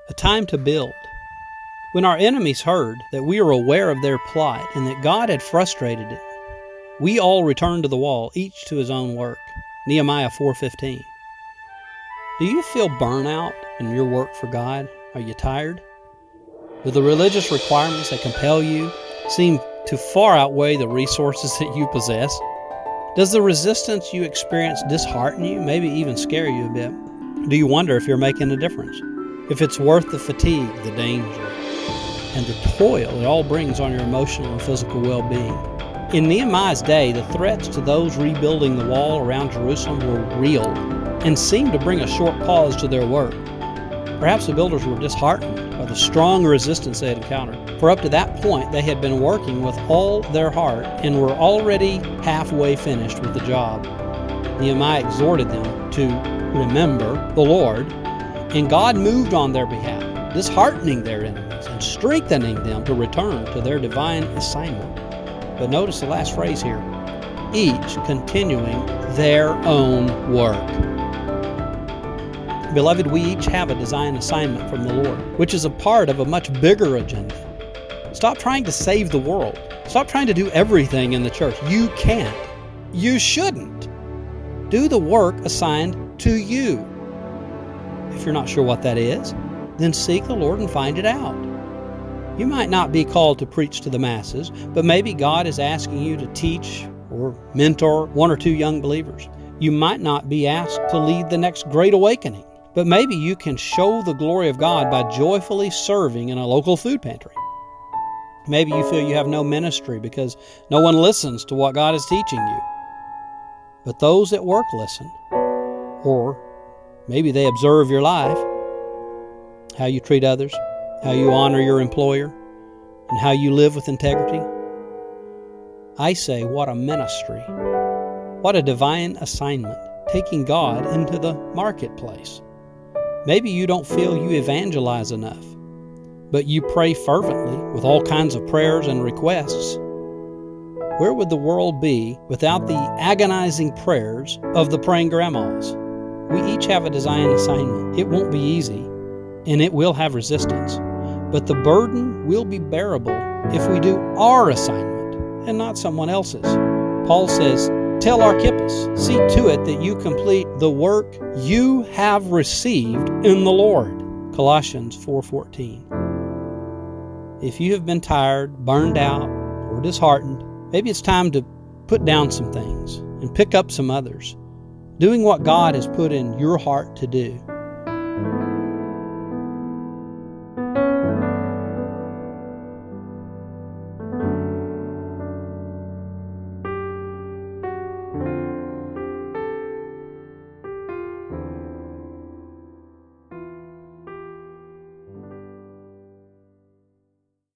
A time to build. When our enemies heard that we were aware of their plot and that God had frustrated it, we all returned to the wall, each to his own work. Nehemiah 4:15. Do you feel burnout in your work for God? Are you tired? Do the religious requirements that compel you seem to far outweigh the resources that you possess? Does the resistance you experience dishearten you, maybe even scare you a bit? Do you wonder if you're making a difference? If it's worth the fatigue, the danger, and the toil it all brings on your emotional and physical well-being? In Nehemiah's day, the threats to those rebuilding the wall around Jerusalem were real and seemed to bring a short pause to their work. Perhaps the builders were disheartened by the strong resistance they had encountered, for up to that point they had been working with all their heart and were already halfway finished with the job. Nehemiah exhorted them to remember the Lord, and God moved on their behalf, disheartening their enemies and strengthening them to return to their divine assignment. But notice the last phrase here, each continuing their own work. Beloved, we each have a design assignment from the Lord, which is a part of a much bigger agenda. Stop trying to save the world. Stop trying to do everything in the church. You can't. You shouldn't. Do the work assigned to you. If you're not sure what that is, then seek the Lord and find it out. You might not be called to preach to the masses, but maybe God is asking you to teach or mentor one or two young believers. You might not be asked to lead the next great awakening, but maybe you can show the glory of God by joyfully serving in a local food pantry. Maybe you feel you have no ministry because no one listens to what God is teaching you. But those at work listen, or maybe they observe your life, how you treat others, how you honor your employer, and how you live with integrity. I say, what a ministry. What a divine assignment, taking God into the marketplace. Maybe you don't feel you evangelize enough, but you pray fervently with all kinds of prayers and requests. Where would the world be without the agonizing prayers of the praying grandmas? We each have a design assignment. It won't be easy, and it will have resistance, but the burden will be bearable if we do our assignment and not someone else's. Paul says, tell Archippus, see to it that you complete the work you have received in the Lord. Colossians 4:14. If you have been tired, burned out, or disheartened, maybe it's time to put down some things and pick up some others, doing what God has put in your heart to do.